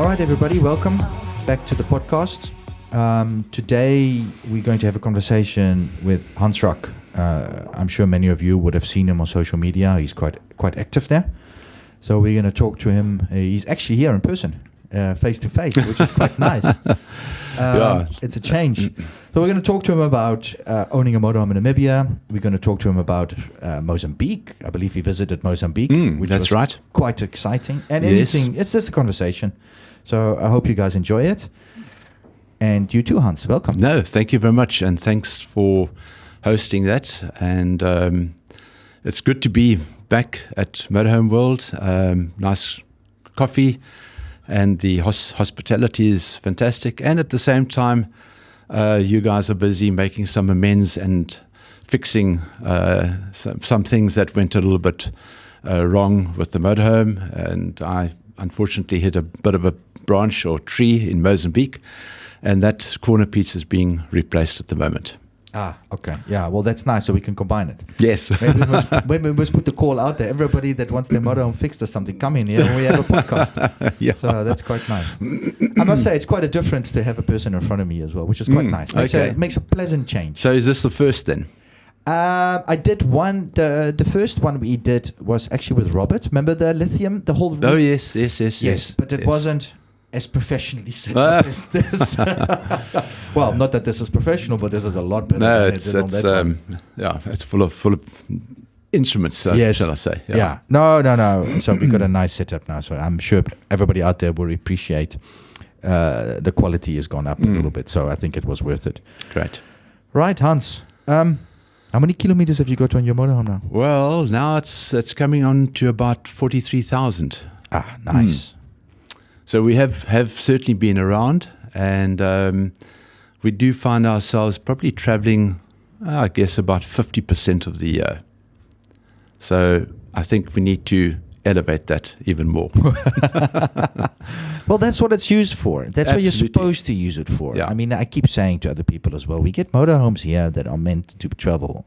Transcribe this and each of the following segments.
right, everybody, welcome back to the podcast. Today we're going to have a conversation with Hans Rock. I'm sure many of you would have seen him on social media. He's quite active there. So we're going to talk to him. He's actually here in person, face to face, which is quite nice. It's a change. So we're going to talk to him about owning a motorhome in Namibia. We're going to talk to him about Mozambique. I believe he visited Mozambique, which was right. Quite exciting. And Yes. it's just a conversation. So I hope you guys enjoy it. And you too, Hans. Welcome. No, thank you very much, and thanks for hosting that. And it's good to be back at Motorhome-World. Nice coffee, and the hospitality is fantastic. And at the same time, you guys are busy making some amends and fixing some things that went a little bit wrong with the motorhome. And I unfortunately hit a bit of a branch or tree in Mozambique, and that corner piece is being replaced at the moment. Okay. Yeah, well, that's nice, so we can combine it. Yes. Maybe we must put the call out there. Everybody that wants their motorhome fixed or something, come in here and we have a podcast. Yeah. So that's quite nice. I must say, it's quite a difference to have a person in front of me as well, which is quite nice. Makes a pleasant change. So is this the first then? I did one. The first one we did was actually with Robert. Remember the lithium? The whole. Oh, yes. But it wasn't as professionally set up as this. Well, not that this is professional, but this is a lot better. No, than it's it did on that one. it's full of instruments. Yes. Shall I say? Yeah. No. So we got a nice setup now. So I'm sure everybody out there will appreciate the quality has gone up a little bit. So I think it was worth it. Great. Right, Hans. How many kilometers have you got on your motorhome now? Well, now it's coming on to about 43,000. Nice. So we have certainly been around, and we do find ourselves probably traveling, I guess, about 50% of the year. So I think we need to elevate that even more. Well, that's what it's used for. That's what you're Absolutely. supposed to use it for. Yeah. I mean, I keep saying to other people as well, we get motorhomes here that are meant to travel.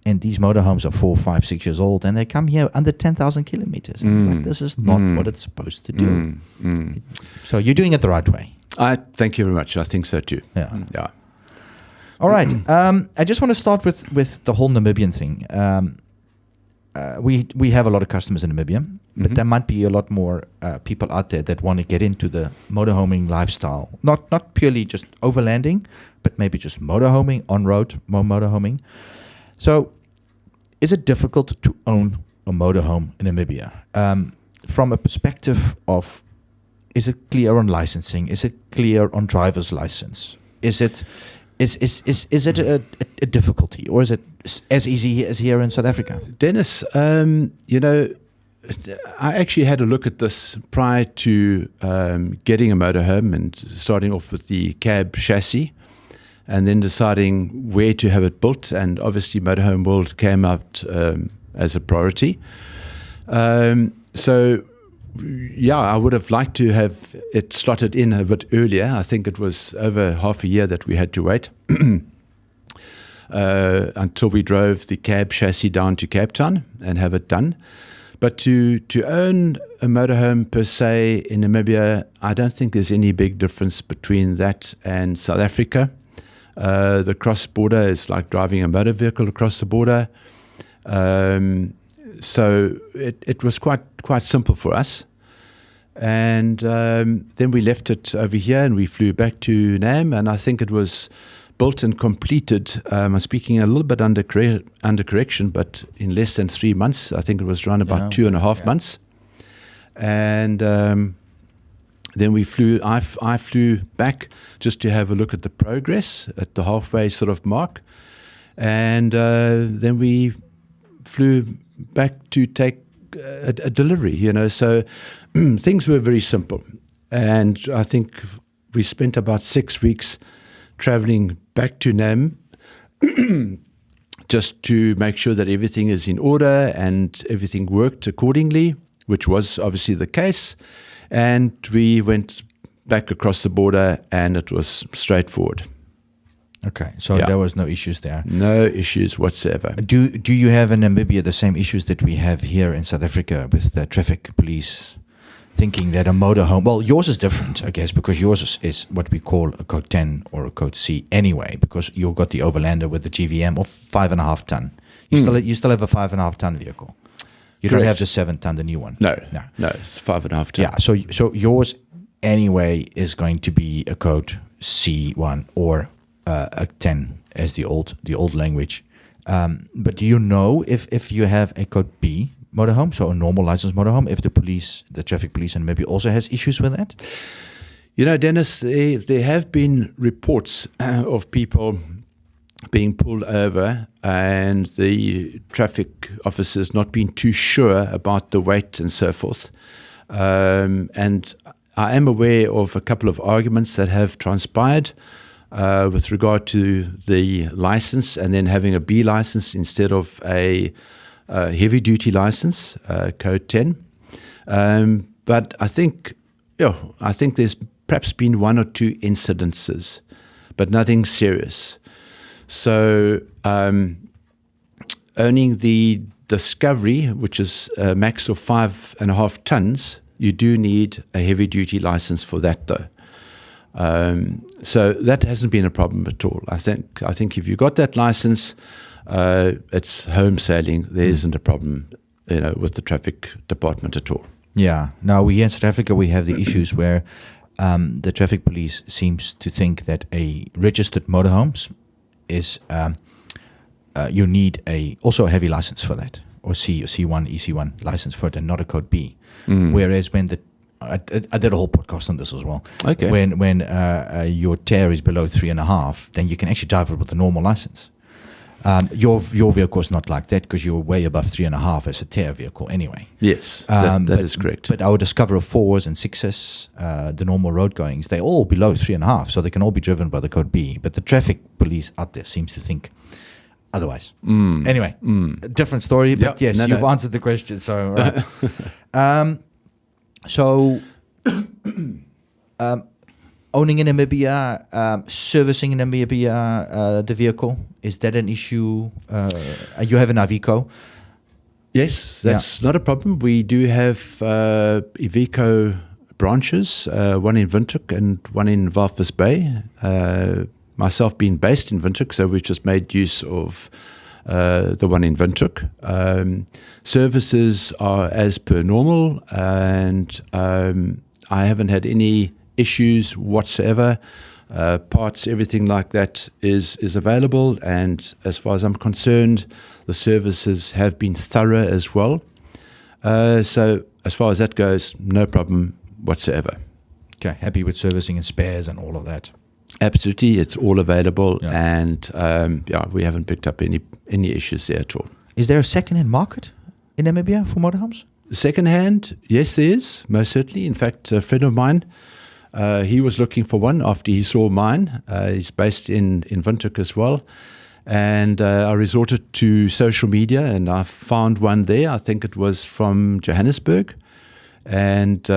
And these motorhomes are 4, 5, 6 years old, and they come here under 10,000 kilometers. And it's like, this is not what it's supposed to do. So you're doing it the right way. I thank you very much. I think so too. Yeah. All right. I just want to start with the whole Namibian thing. We have a lot of customers in Namibia, but there might be a lot more people out there that want to get into the motorhoming lifestyle. Not purely just overlanding, but maybe just motorhoming, on-road motorhoming. So is it difficult to own a motorhome in Namibia? From a perspective of, is it clear on licensing? Is it clear on driver's license? Is it a difficulty, or is it as easy as here in South Africa? Dennis, I actually had a look at this prior to getting a motorhome and starting off with the cab chassis, and then deciding where to have it built. And obviously Motorhome-World came out as a priority. So I would have liked to have it slotted in a bit earlier. I think it was over half a year that we had to wait until we drove the cab chassis down to Cape Town and have it done. But to own a motorhome per se in Namibia, I don't think there's any big difference between that and South Africa. The cross-border is like driving a motor vehicle across the border. So it was quite simple for us. And then we left it over here and we flew back to Nam, and I think it was built and completed. I'm speaking a little bit under correction, but in less than 3 months. I think it was around about 2.5 months. And then we flew. I flew back just to have a look at the progress at the halfway sort of mark, and then we flew back to take a delivery. So things were very simple, and I think we spent about 6 weeks traveling back to Nam just to make sure that everything is in order and everything worked accordingly, which was obviously the case. And we went back across the border, and it was straightforward. Okay, so there was no issues there. No issues whatsoever. Do you have in Namibia the same issues that we have here in South Africa with the traffic police thinking that a motorhome, well, yours is different, I guess, because yours is what we call a code 10 or a code C anyway, because you've got the Overlander with the GVM of 5.5 ton. You still have a 5.5 ton vehicle. You don't have the 7 ton, the new one. No, it's 5.5 ton. Yeah, so yours anyway is going to be a code C1 or a 10 as the old language. But do you know if you have a code B motorhome, so a normal licensed motorhome, if the traffic police and maybe also has issues with that? You know, Dennis, there have been reports of people being pulled over and the traffic officers not being too sure about the weight and so forth. And I am aware of a couple of arguments that have transpired with regard to the license and then having a B license instead of a heavy-duty license, code 10. But I think there's perhaps been 1 or 2 incidences, but nothing serious. So owning the Discovery, which is a max of 5.5 tons, you do need a heavy-duty license for that, though. So that hasn't been a problem at all. I think if you got that license, it's home sailing. There isn't a problem, with the traffic department at all. Yeah. Now here in South Africa we have the issues where the traffic police seems to think that a registered motorhomes is you need also a heavy license for that, or C1, EC1 license for it, and not a code B. Whereas when I did a whole podcast on this as well. Okay. When your tear is below 3.5, then you can actually drive it with a normal license. Your vehicle is not like that because you're way above 3.5 as a tear vehicle anyway. Yes, that is correct. But our Discoverer 4s and 6s, the normal road goings, they're all below 3.5, so they can all be driven by the code B. But the traffic police out there seems to think otherwise. Anyway, different story. But yes, you've answered the question. So, right. Owning in Namibia, servicing in Namibia, the vehicle, is that an issue? You have an Iveco? Yes, that's not a problem. We do have Iveco branches, one in Windhoek and one in Walvis Bay. Myself being based in Windhoek, so we just made use of the one in Windhoek. Services are as per normal, and I haven't had any issues whatsoever. Parts, everything like that is available, and as far as I'm concerned, the services have been thorough as well. So as far as that goes, no problem whatsoever. Okay, happy with servicing and spares and all of that. Absolutely, it's all available, and we haven't picked up any issues there at all. Is there a second-hand market in Namibia for motorhomes? Second-hand, yes, there is, most certainly. In fact, a friend of mine, he was looking for one after he saw mine. He's based in Windhoek as well. And I resorted to social media and I found one there. I think it was from Johannesburg. And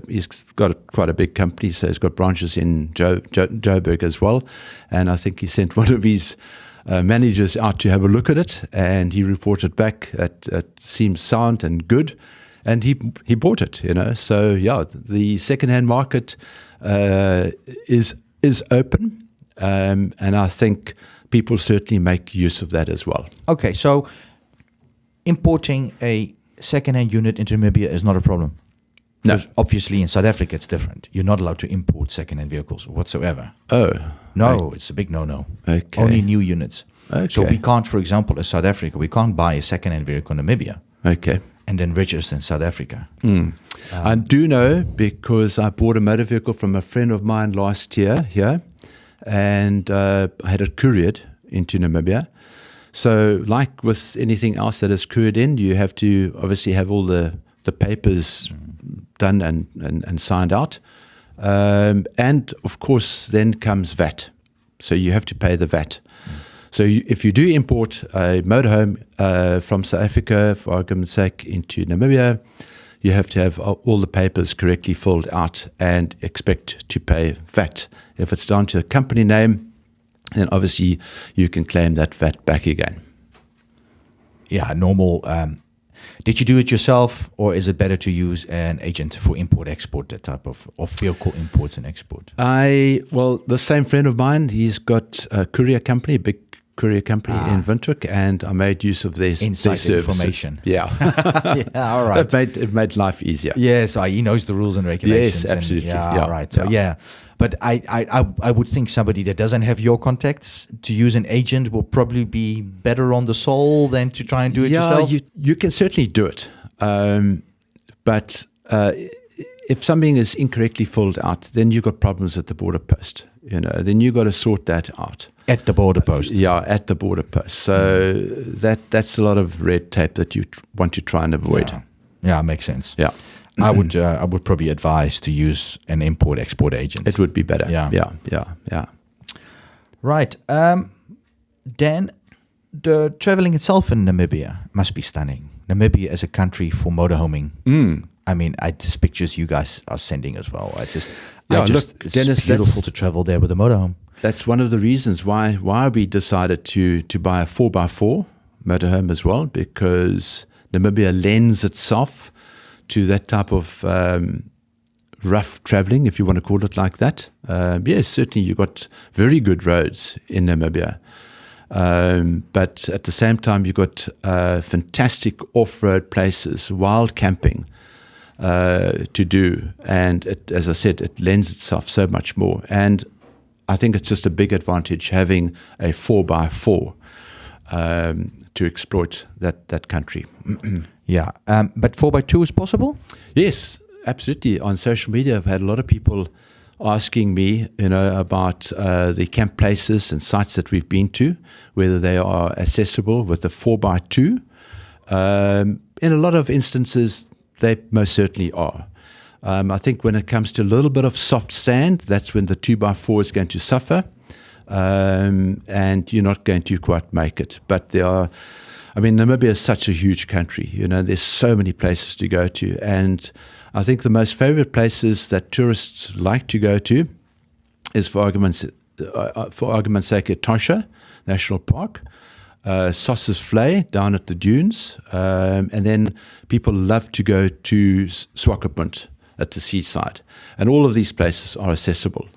he's got quite a big company, so he's got branches in Joburg as well. And I think he sent one of his managers out to have a look at it. And he reported back that it seems sound and good. And he bought it, So, the second-hand market is open, and I think people certainly make use of that as well. Okay, so importing a second-hand unit into Namibia is not a problem? No. Obviously, in South Africa, it's different. You're not allowed to import second-hand vehicles whatsoever. Oh. No, it's a big no-no. Okay. Only new units. Okay. So we can't, for example, as South Africa, we can't buy a second-hand vehicle in Namibia. Okay. And then register in South Africa. I do know because I bought a motor vehicle from a friend of mine last year here, and I had it couriered into Namibia. So like with anything else that is couriered in, you have to obviously have all the papers done and signed out. And of course then comes VAT. So you have to pay the VAT. So if you do import a motorhome from South Africa, for argument's sake, into Namibia, you have to have all the papers correctly filled out and expect to pay VAT. If it's down to a company name, then obviously you can claim that VAT back again. Yeah, normal. Did you do it yourself, or is it better to use an agent for import-export, that type of vehicle imports and export? Well, the same friend of mine, he's got a courier company, a big courier company in Windhoek, and I made use of their Inside services. information. Yeah. Yeah, all right. It made life easier. Yes, he knows the rules and regulations. Yes, absolutely. And, all right. So, yeah. But I would think somebody that doesn't have your contacts, to use an agent will probably be better on the soul than to try and do it yourself. Yeah, you can certainly do it. But if something is incorrectly filled out, then you've got problems at the border post. Then you've got to sort that out. At the border post. At the border post. So that's a lot of red tape that you want to try and avoid. Yeah, makes sense. Yeah. I would probably advise to use an import-export agent. It would be better. Yeah. Right. Dan, the traveling itself in Namibia must be stunning. Namibia is a country for motorhoming. I mean, just pictures you guys are sending as well. It's Dennis, beautiful to travel there with a motorhome. That's one of the reasons why we decided to buy a 4x4 motorhome as well, because Namibia lends itself to that type of rough traveling, if you want to call it like that. Yes, certainly you've got very good roads in Namibia. But at the same time, you've got fantastic off-road places, wild camping to do. And as I said, it lends itself so much more. And I think it's just a big advantage having a 4x4 to exploit that country. Yeah, but 4x2 is possible? Yes, absolutely. On social media, I've had a lot of people asking me, about the camp places and sites that we've been to, whether they are accessible with the 4x2. In a lot of instances, they most certainly are. I think when it comes to a little bit of soft sand, that's when the 2x4 is going to suffer, and you're not going to quite make it. But Namibia is such a huge country. There's so many places to go to, and I think the most favorite places that tourists like to go to is, for argument's sake, Etosha National Park, Sossusvlei down at the dunes, and then people love to go to Swakopmund at the seaside. And all of these places are accessible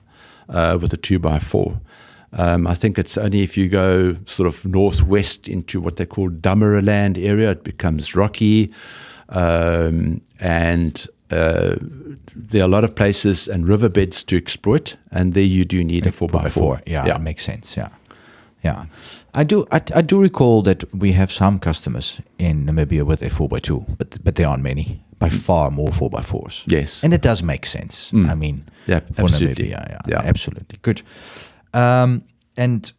with a 2x4. I think it's only if you go sort of northwest into what they call Damaraland area, it becomes rocky, and there are a lot of places and riverbeds to exploit, and there you do need a 4x4. Yeah, that makes sense. Yeah. I do recall that we have some customers in Namibia with a 4x2, but there aren't many. By far more 4x4s. Yes. And it does make sense. I mean, for absolutely. Namibia. Yeah, absolutely. Good. And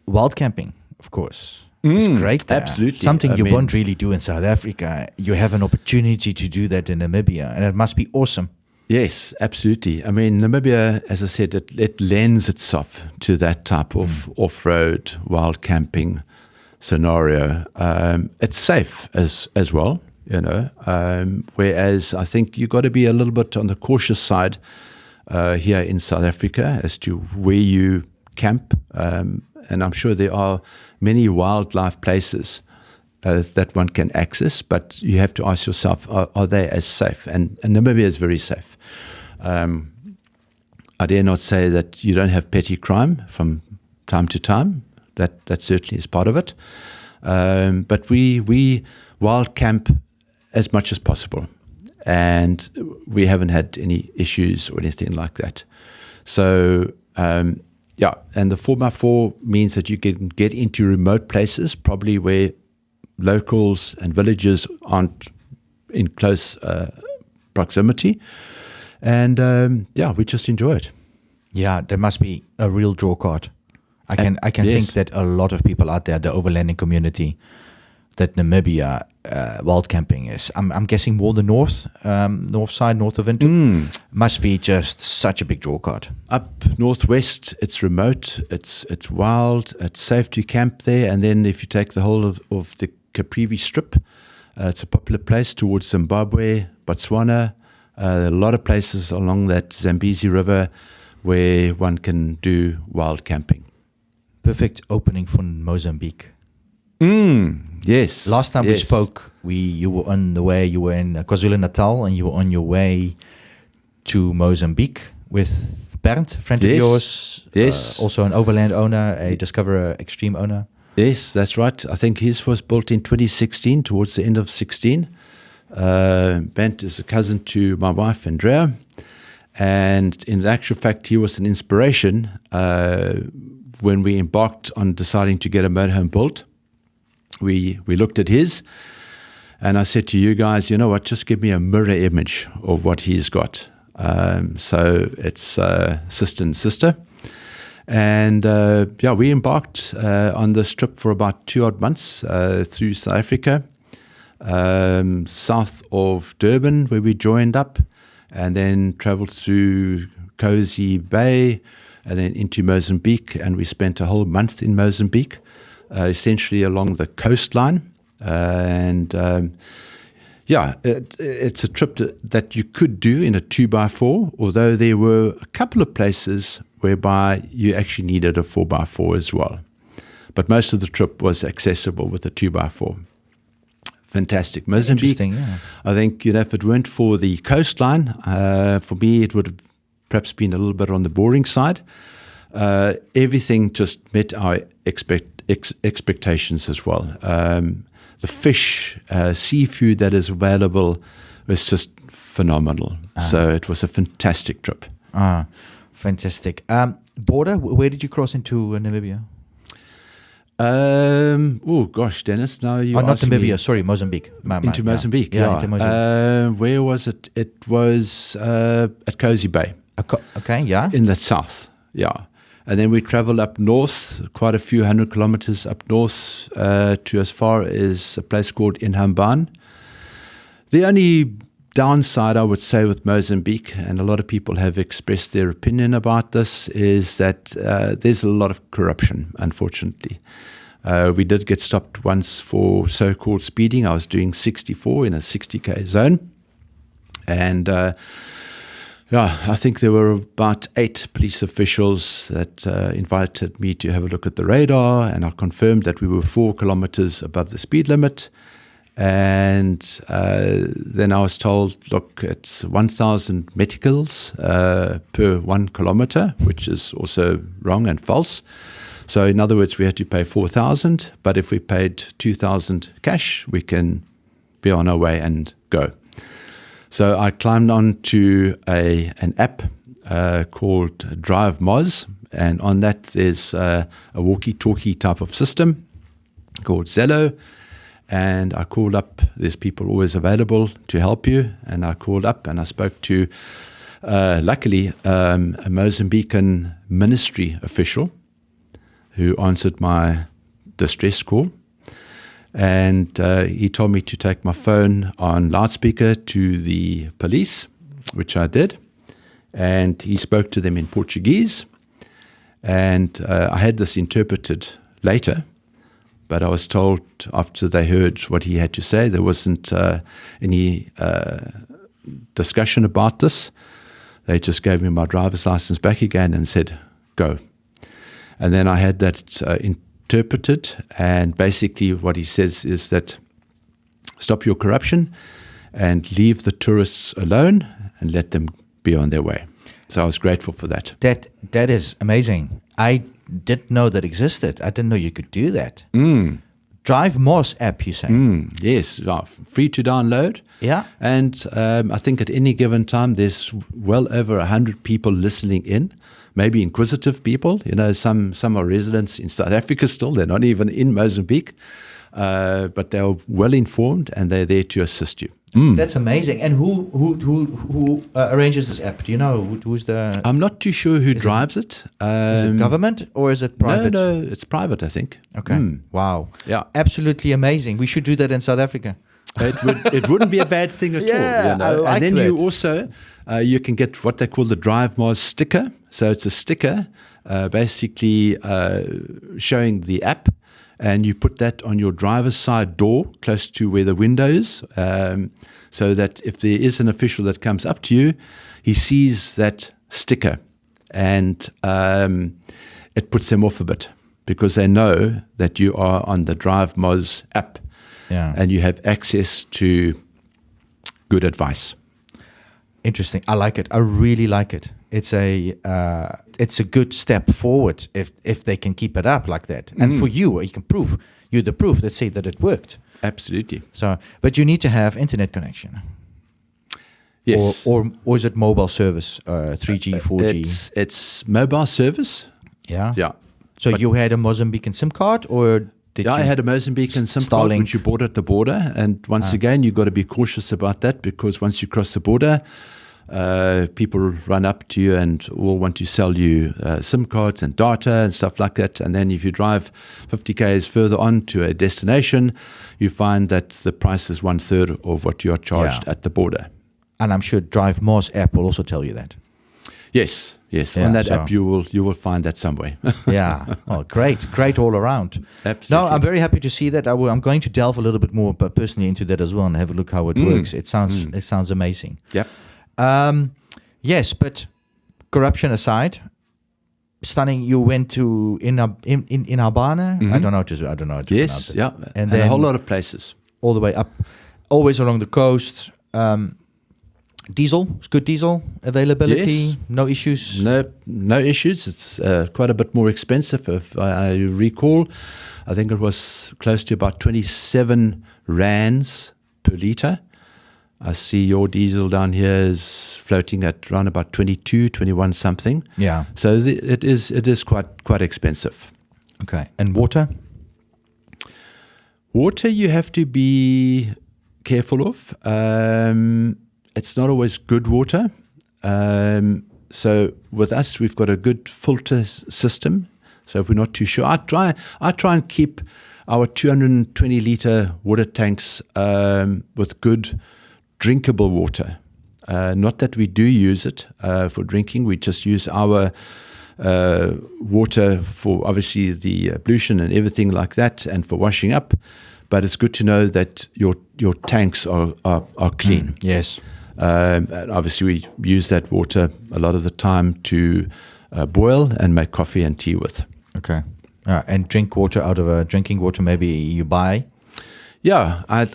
wild camping, of course. It's great there. Absolutely. Something you won't really do in South Africa. You have an opportunity to do that in Namibia, and it must be awesome. Yes, absolutely. I mean, Namibia, as I said, it lends itself to that type of off-road wild camping scenario. It's safe as well, whereas I think you've got to be a little bit on the cautious side here in South Africa as to where you camp. And I'm sure there are many wildlife places that one can access, but you have to ask yourself, are they as safe? And Namibia is very safe. I dare not say that you don't have petty crime from time to time. That certainly is part of it. But we wild camp as much as possible, and we haven't had any issues or anything like that. So and the 4x4 means that you can get into remote places, probably where locals and villagers aren't in close proximity, and we just enjoy it. Yeah, there must be a real draw card. I can think that a lot of people out there, the overlanding community, that Namibia wild camping is. I'm guessing more the north side, north of Windhoek, must be just such a big draw card. Up northwest, it's remote, it's wild, it's safe to camp there. And then if you take the whole of the Caprivi Strip, it's a popular place towards Zimbabwe, Botswana. A lot of places along that Zambezi River where one can do wild camping. Perfect opening for Mozambique. Yes. Last time we yes. spoke, you were on the way. You were in KwaZulu-Natal, and you were on your way to Mozambique with Bernd, a friend of Yes. yours. Yes. Also an overland owner, a Discoverer Extreme owner. Yes, that's right. I think his was built in 2016, towards the end of 16. Bent is a cousin to my wife, Andrea. And in actual fact, he was an inspiration when we embarked on deciding to get a motorhome built. We looked at his, and I said to you guys, you know what, just give me a mirror image of what he's got. So it's sister and sister. And we embarked on this trip for about 2 odd months through South Africa, south of Durban, where we joined up, and then traveled through Cozy Bay, and then into Mozambique. And we spent a whole month in Mozambique, essentially along the coastline. It's a trip that you could do in a 2x4, although there were a couple of places whereby you actually needed a 4x4 as well. But most of the trip was accessible with a 2x4. Fantastic. Mozambique, Yeah. I think, if it weren't for the coastline, for me, it would have perhaps been a little bit on the boring side. Everything just met our expectations as well. The fish, seafood that is available was just phenomenal. So it was a fantastic trip. Fantastic. Border, where did you cross into Namibia? Dennis, now you not asking Namibia, me. sorry, Mozambique. Into Mozambique, yeah. Into Mozambique. Where was it? It was at Cozy Bay. Okay, yeah. In the south, yeah. And then we traveled up north, quite a few 100 kilometers up north to as far as a place called Inhamban. The only downside, I would say, with Mozambique, and a lot of people have expressed their opinion about this, is that there's a lot of corruption, unfortunately. We did get stopped once for so-called speeding. I was doing 64 in a 60k zone. And I think there were about 8 police officials that invited me to have a look at the radar, and I confirmed that we were 4 kilometers above the speed limit. And then I was told, look, it's 1,000 meticals per 1 kilometer, which is also wrong and false. So in other words, we had to pay 4,000, but if we paid 2,000 cash, we can be on our way and go. So I climbed onto an app called Drive Moz, and on that there's a walkie-talkie type of system called Zello. And I called up, there's people always available to help you, and I called up and I spoke to, luckily, a Mozambican ministry official who answered my distress call. And he told me to take my phone on loudspeaker to the police, which I did. And he spoke to them in Portuguese. And I had this interpreted later. But I was told after they heard what he had to say, there wasn't any discussion about this. They just gave me my driver's license back again and said, go. And then I had that interpreted. And basically what he says is that stop your corruption and leave the tourists alone and let them be on their way. So I was grateful for that. That is amazing. I didn't know that existed. I didn't know you could do that. Drive Moz app, you say? Yes, free to download. Yeah. And I think at any given time, there's well over 100 people listening in, maybe inquisitive people. Some are residents in South Africa still. They're not even in Mozambique. But they're well informed and they're there to assist you. That's amazing. And who arranges this app? Do you know who's the? I'm not too sure who drives it. Is it government or is it private? No, it's private, I think. Okay. Wow. Yeah. Absolutely amazing. We should do that in South Africa. It wouldn't be a bad thing at all. I like and then that. you also you can get what they call the Drive Moz sticker. So it's a sticker basically showing the app. And you put that on your driver's side door, close to where the window is, so that if there is an official that comes up to you, he sees that sticker, and it puts them off a bit because they know that you are on the Drive Moz app, Yeah. and you have access to good advice. Interesting. I like it. I really like it. It's a good step forward if they can keep it up like that. And for you can prove you're the proof that say that it worked. Absolutely. So, but you need to have internet connection. Yes. Or is it mobile service? 3G, 4G. It's mobile service. Yeah. Yeah. So you had a Mozambican SIM card, or did you? I had a Mozambican SIM card which you bought at the border, and once again you've got to be cautious about that, because once you cross the border, people run up to you and all want to sell you SIM cards and data and stuff like that. And then if you drive 50 k's further on to a destination, you find that the price is 1/3 of what you are charged at the border. And I'm sure Drive More's app will also tell you that. Yes. Yeah, On that app, you will find that somewhere. Yeah. Oh, great all around. Absolutely. No, I'm very happy to see that. I'm going to delve a little bit more, but personally into that as well, and have a look how it works. It sounds amazing. Yeah. Yes, but corruption aside, stunning. You went to in Albana. I don't know. I don't know how to pronounce Yes. it. Yeah. And a then whole lot of places. all the way up, always along the coast. Diesel, it's good diesel availability. Yes. No issues. No issues. It's quite a bit more expensive, if I recall. I think it was close to about 27 rands per litre. I see your diesel down here is floating at around about 22, 21 something. Yeah. So it is quite expensive. Okay. And water? Water you have to be careful of. It's not always good water. So with us, we've got a good filter system. So if we're not too sure, I try and keep our 220 litre water tanks with good drinkable water. Not that we do use it for drinking. We just use our water for obviously the pollution and everything like that, and for washing up. But it's good to know that your tanks are clean. Yes. And obviously, we use that water a lot of the time to boil and make coffee and tea with. Okay. And drink water out of a drinking water maybe you buy? Yeah, I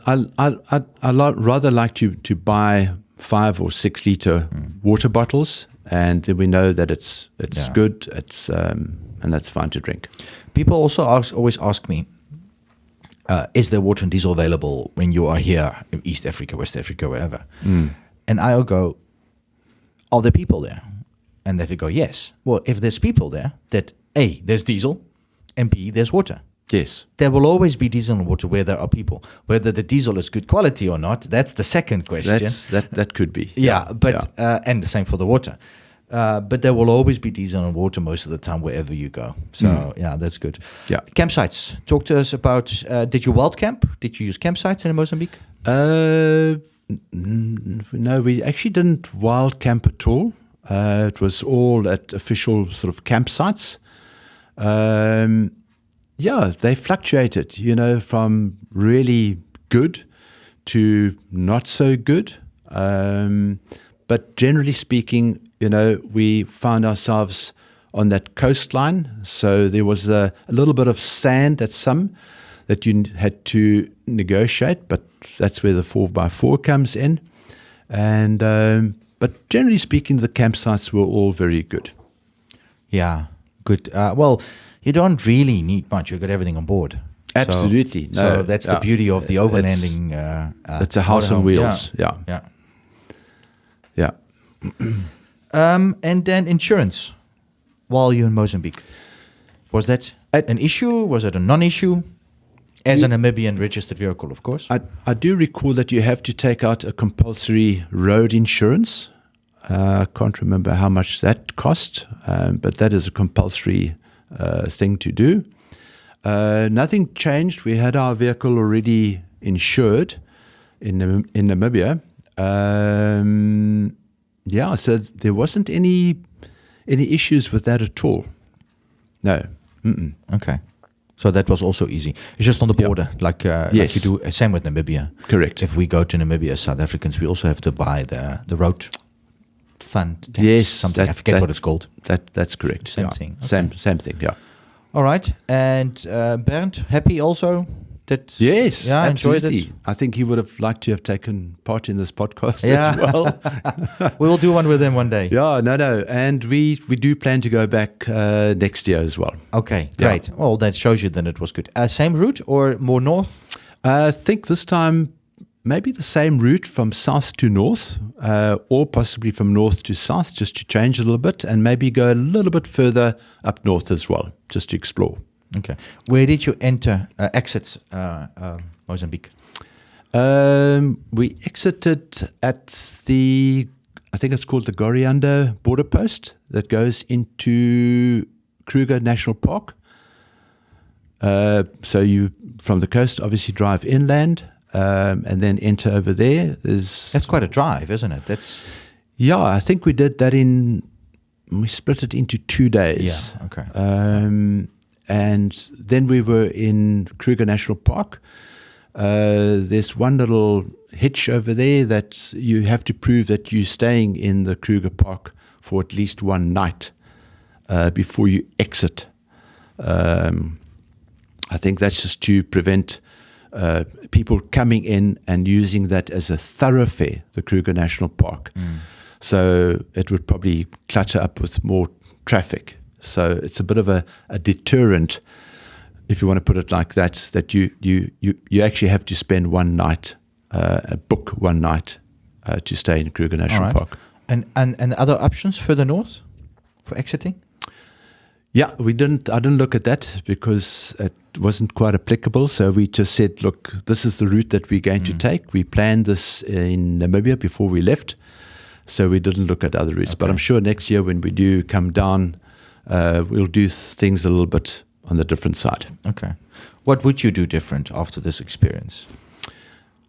rather like to buy 5 or 6 litre water bottles, and then we know that it's good. It's and that's fine to drink. People also always ask me, is there water and diesel available when you are here in East Africa, West Africa, wherever? And I'll go, are there people there? And they go, yes. Well, if there's people there, that A, there's diesel, and B, there's water. Yes. There will always be diesel and water where there are people. Whether the diesel is good quality or not, that's the second question. That could be. Yeah, but and the same for the water. But there will always be diesel and water most of the time wherever you go. So yeah, that's good. Yeah. Campsites. Talk to us about. Did you wild camp? Did you use campsites in Mozambique? No, we actually didn't wild camp at all. It was all at official sort of campsites. Yeah, they fluctuated, from really good to not so good. But generally speaking, we found ourselves on that coastline. So there was a little bit of sand at some that you had to negotiate, but that's where the 4x4 comes in. And but generally speaking, the campsites were all very good. Yeah, good. Well, you don't really need much. You've got everything on board. Absolutely. So that's the beauty of the overlanding. It's a house on wheels. Yeah. And then insurance while you're in Mozambique. Was that an issue? Was it a non-issue? As a Namibian registered vehicle, of course. I do recall that you have to take out a compulsory road insurance. I can't remember how much that cost, but that is a compulsory thing to do. Nothing changed. We had our vehicle already insured in Namibia. So there wasn't any issues with that at all. No. Okay. So that was also easy. It's just on the border, like you do. Same with Namibia. Correct. If we go to Namibia as South Africans, we also have to buy the road fund tax. Yes, something. I forget what it's called. That's correct. Same thing. Okay. Same thing. Yeah. All right. And Bernd, happy also That Yes, yeah, enjoyed absolutely. it. I think he would have liked to have taken part in this podcast Yeah. as well. We will do one with him one day. Yeah, no. And we do plan to go back next year as well. Okay, Yeah. great. Well, that shows you that it was good. Same route or more north? I think this time maybe the same route from south to north, or possibly from north to south, just to change a little bit, and maybe go a little bit further up north as well, just to explore. Okay. Where did you exit Mozambique? We exited at I think it's called the Goriando border post that goes into Kruger National Park. So you, from the coast, obviously drive inland, and then enter over there. That's quite a drive, isn't it? Yeah, I think we did that we split it into 2 days. Yeah, okay. And then we were in Kruger National Park. There's one little hitch over there that you have to prove that you're staying in the Kruger Park for at least one night before you exit. I think that's just to prevent people coming in and using that as a thoroughfare, the Kruger National Park. So it would probably clutter up with more traffic. So it's a bit of a deterrent, if you want to put it like that, that you actually have to spend one night, book one night to stay in Kruger National Park. And other options further north for exiting? Yeah, I didn't look at that because it wasn't quite applicable. So we just said, look, this is the route that we're going to take. We planned this in Namibia before we left. So we didn't look at other routes. Okay. But I'm sure next year when we do come down, we'll do things a little bit on the different side. Okay. What would you do different after this experience?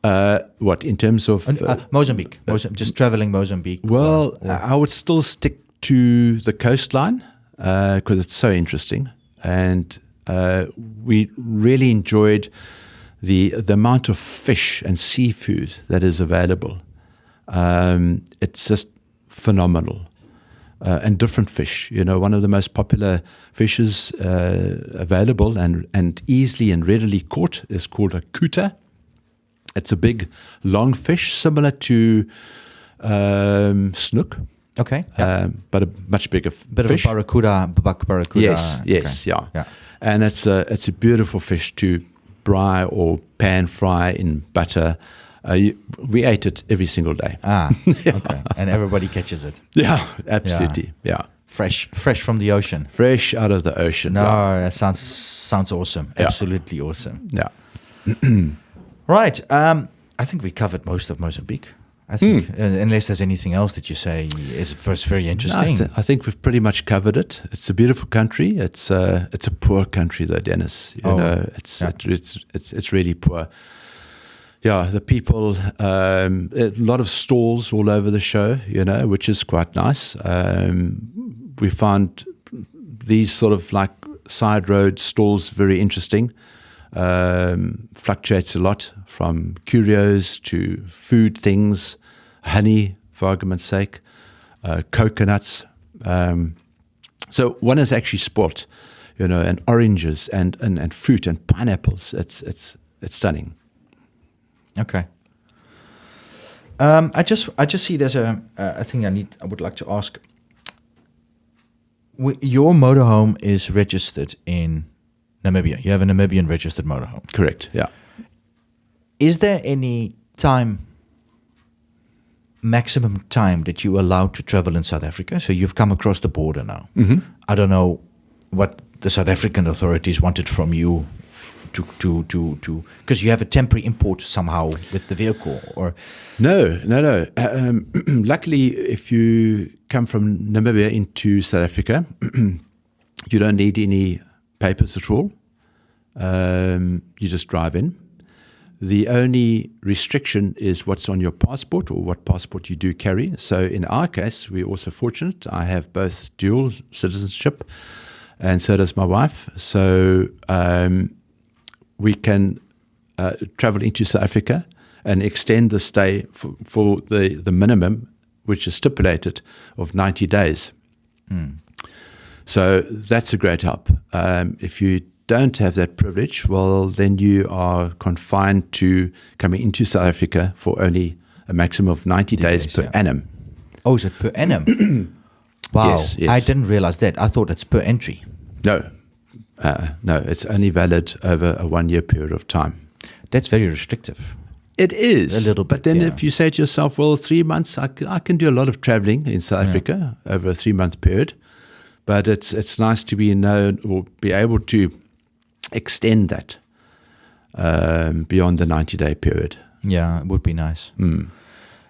What, in terms of... Mozambique. Just traveling Mozambique. Well, I would still stick to the coastline because it's so interesting. And we really enjoyed the amount of fish and seafood that is available. It's just phenomenal. And different fish. One of the most popular fishes available and easily and readily caught is called a kuta. It's a big, long fish, similar to snook. Okay. But a much bigger Bit fish. of a barracuda. Yes, Okay. yeah. And it's a beautiful fish to braai or pan fry in butter. We ate it every single day. Okay. And everybody catches it. Yeah, absolutely. Yeah. Fresh from the ocean. Fresh out of the ocean. No, Yeah. that sounds awesome. Yeah. Absolutely awesome. Yeah. Right. I think we covered most of Mozambique. I think, unless there's anything else that you say is first very interesting. I think we've pretty much covered it. It's a beautiful country. It's a poor country though, Dennis. It's really poor. Yeah, the people, a lot of stalls all over the show, which is quite nice. We found these sort of like side road stalls very interesting. Fluctuates a lot from curios to food things, honey, for argument's sake, coconuts. So one is actually spot, and oranges and fruit and pineapples. It's stunning. Okay. I just see there's a thing I would like to ask. Your motorhome is registered in Namibia. You have a Namibian registered motorhome. Correct. Yeah. Is there any maximum time that you allow to travel in South Africa? So you've come across the border now. Mm-hmm. I don't know what the South African authorities wanted from you to because you have a temporary import somehow with the vehicle, or No. Luckily, if you come from Namibia into South Africa, you don't need any papers at all. You just drive in. The only restriction is what's on your passport or what passport you do carry. So in our case, we're also fortunate. I have both dual citizenship, and so does my wife. So we can travel into South Africa and extend the stay for the minimum, which is stipulated, of 90 days. So that's a great help. If you don't have that privilege, well, then you are confined to coming into South Africa for only a maximum of 90 days per annum. Oh, is it per annum? Wow. Yes, yes. I didn't realize that. I thought it's per entry. No, it's only valid over a 1 year period of time. That's very restrictive. It is. A little bit, But then yeah. if you say to yourself, well, 3 months, I can do a lot of traveling in South Africa over a 3-month period. But it's nice to be known or be able to extend that beyond the 90-day period. Yeah, it would be nice.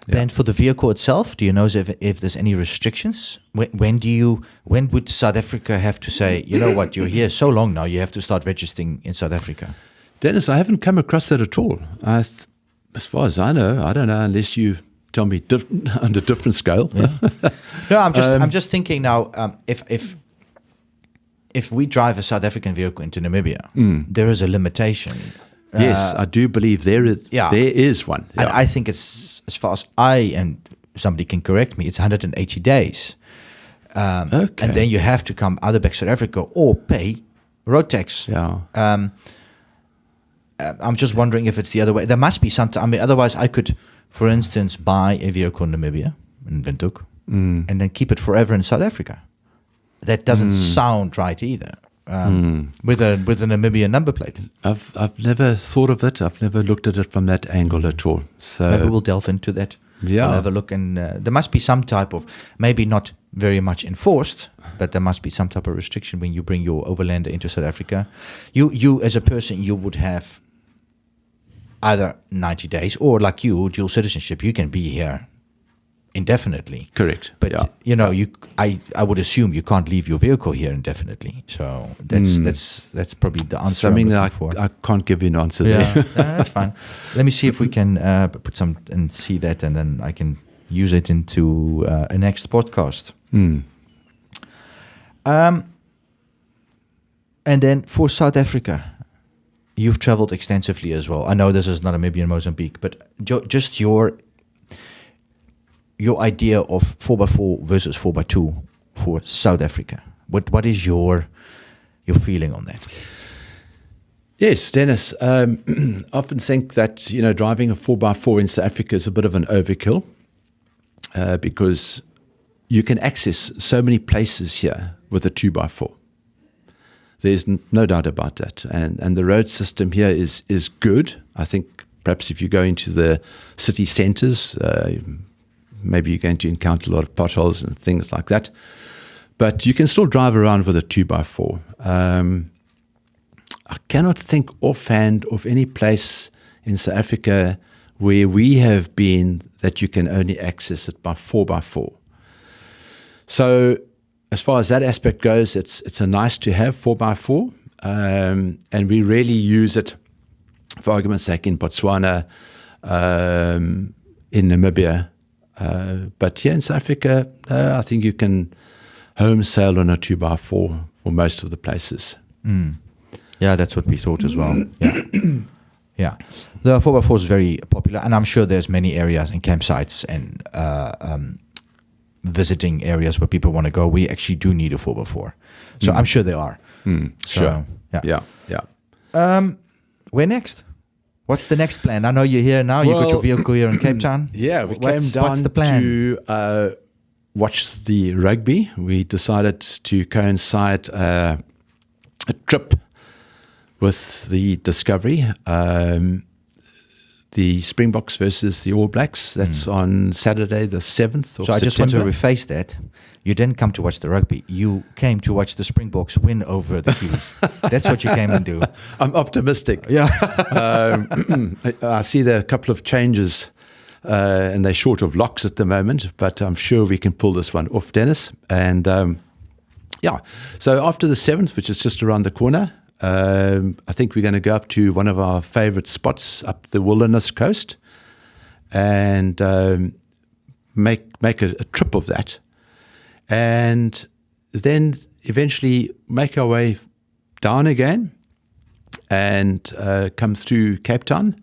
Then for the vehicle itself, do you know if there's any restrictions? When would South Africa have to say, you know what, you're here so long now, you have to start registering in South Africa? Dennis, I haven't come across that at all. As far as I know, I don't know unless you tell me on a different scale. Yeah. No, I'm just thinking now. If we drive a South African vehicle into Namibia, there is a limitation. Yes, I do believe there is one. And I think it's, as far as and somebody can correct me, it's 180 days. Okay. And then you have to come either back to South Africa or pay road tax. Yeah. I'm just wondering if it's the other way. There must be something. I mean, otherwise I could, for instance, buy a vehicle in Namibia, in Windhoek, and then keep it forever in South Africa. That doesn't sound right either. With a Namibian number plate. I've never thought of it. I've never looked at it from that angle at all. So Maybe we'll delve into that. Yeah. We'll have a look, and there must be some type of, maybe not very much enforced, but there must be some type of restriction when you bring your overlander into South Africa. You as a person, you would have either 90 days or, like you, dual citizenship. You can be here indefinitely. Correct. But I would assume you can't leave your vehicle here indefinitely. So that's probably the answer. Something I'm that looking for. I can't give you an answer Yeah, there. that's fine. Let me see if we can put some and see that, and then I can use it into a next podcast. And then for South Africa, you've traveled extensively as well. I know this is not Namibia and Mozambique, but just your idea of 4x4 versus 4x2 for South Africa. What is your feeling on that? Yes, Dennis. I often think that driving a 4x4 in South Africa is a bit of an overkill because you can access so many places here with a 2x4. There's no doubt about that, and the road system here is good. I think perhaps if you go into the city centres, maybe you're going to encounter a lot of potholes and things like that. But you can still drive around with a 2x4. I cannot think offhand of any place in South Africa where we have been that you can only access it by 4x4. So as far as that aspect goes, it's a nice to have 4x4. And we really use it, for argument's sake, in Botswana, in Namibia. But here in South Africa, I think you can home sail on a 2x4 for most of the places. Yeah, that's what we thought as well. Yeah. Yeah. The 4x4 is very popular, and I'm sure there's many areas and campsites and visiting areas where people want to go. We actually do need a 4x4. So I'm sure there are. Sure. Yeah. Yeah. Where next? What's the next plan? I know you're here now. You got your vehicle here in Cape Town. Yeah, we came What's down the plan? to watch the rugby. We decided to coincide a trip with the Discovery, the Springboks versus the All Blacks. That's on Saturday, the 7th of September. So I just want to rephrase that. You didn't come to watch the rugby. You came to watch the Springboks win over the Kiwis. That's what you came and do. I'm optimistic. Yeah. I see there are a couple of changes, and they're short of locks at the moment, but I'm sure we can pull this one off, Dennis. And so after the 7th, which is just around the corner, I think we're going to go up to one of our favorite spots up the Wilderness Coast and make a trip of that. And then eventually make our way down again and come through Cape Town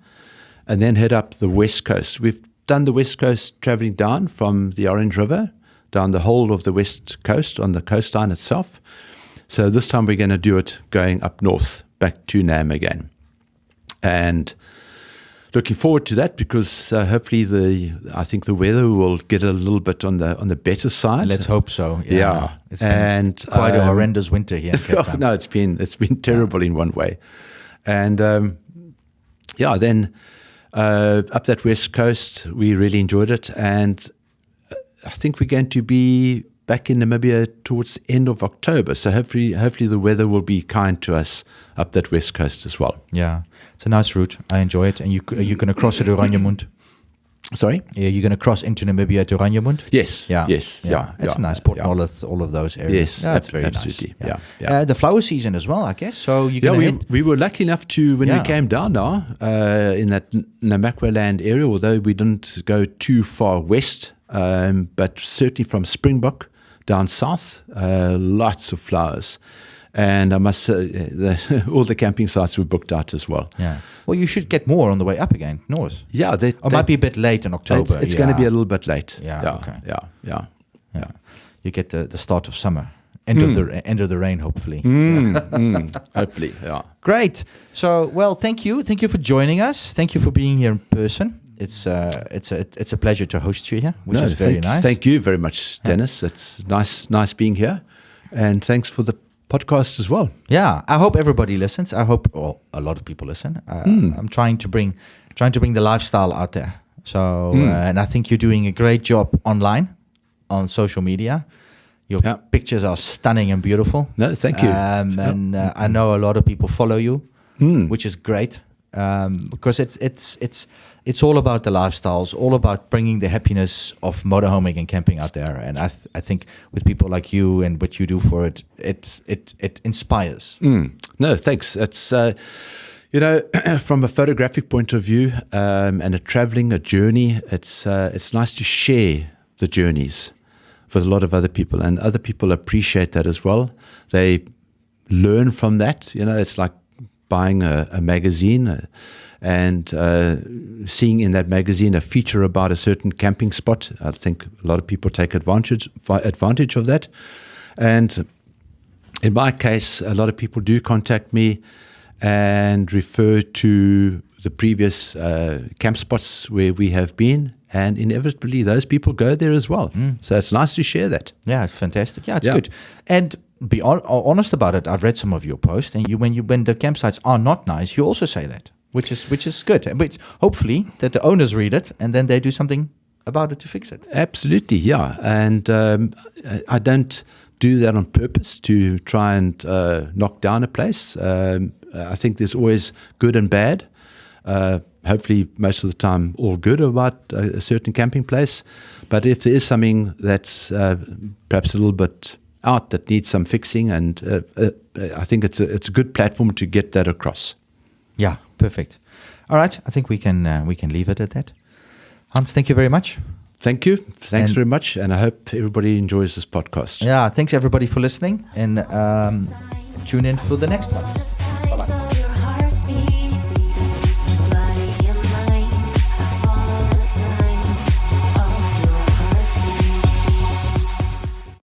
and then head up the West Coast. We've done the West Coast traveling down from the Orange River, down the whole of the West Coast on the coastline itself. So this time we're going to do it going up north back to Nam again. And looking forward to that because hopefully I think the weather will get a little bit on the better side. Let's hope so. Yeah. It's been quite a horrendous winter here in Cape Town. No, it's been terrible in one way. And then up that west coast, we really enjoyed it. And I think we're going to be back in Namibia towards the end of October. So hopefully the weather will be kind to us up that west coast as well. Yeah, it's a nice route. I enjoy it. And you're going to cross at Oranjemund. Sorry? Yeah, you're going to cross into Namibia at Oranjemund? Yes. Yeah. Yes. Yeah. It's a nice Port Nolloth, all of those areas. Yes. Yeah, it's very absolutely. nice. Yeah. The flower season as well, I guess. So you're going to we were lucky enough to, when we came down now, in that Namakwa land area, although we didn't go too far west, but certainly from Springbok down south, lots of flowers. And I must say, all the camping sites were booked out as well. Yeah. Well, you should get more on the way up again, north. Yeah. It might be a bit late in October. It's going to be a little bit late. Yeah. Okay. Yeah. You get the start of summer. End of the rain, hopefully. Hopefully, yeah. Great. So, well, thank you. Thank you for joining us. Thank you for being here in person. It's a pleasure to host you here, which is very nice. Thank you very much, Dennis. It's nice being here, and thanks for the podcast as well. Yeah, I hope everybody listens. I hope a lot of people listen. I'm trying to bring the lifestyle out there. So, and I think you're doing a great job online, on social media. Your pictures are stunning and beautiful. No, thank you. And I know a lot of people follow you, which is great. Because it's all about the lifestyles, all about bringing the happiness of motorhoming and camping out there. And I think with people like you and what you do for it, it inspires. No, thanks. It's from a photographic point of view and a journey. It's nice to share the journeys with a lot of other people, and other people appreciate that as well. They learn from that. It's like buying a magazine and seeing in that magazine a feature about a certain camping spot. I think a lot of people take advantage of that. And in my case, a lot of people do contact me and refer to the previous camp spots where we have been. And inevitably, those people go there as well. So it's nice to share that. Yeah, it's fantastic. Yeah, it's good. And be honest about it. I've read some of your posts, and when the campsites are not nice, you also say that, which is good. But hopefully that the owners read it and then they do something about it to fix it. Absolutely, yeah. And I don't do that on purpose to try and knock down a place. I think there's always good and bad. Hopefully, most of the time, all good about a certain camping place. But if there is something that's perhaps a little bit out that needs some fixing, and I think it's a good platform to get that across. Yeah, perfect. All right, I think we can leave it at that. Hans, thank you very much. Thank you. Thanks very much, and I hope everybody enjoys this podcast. Yeah, thanks everybody for listening, and tune in for the next one.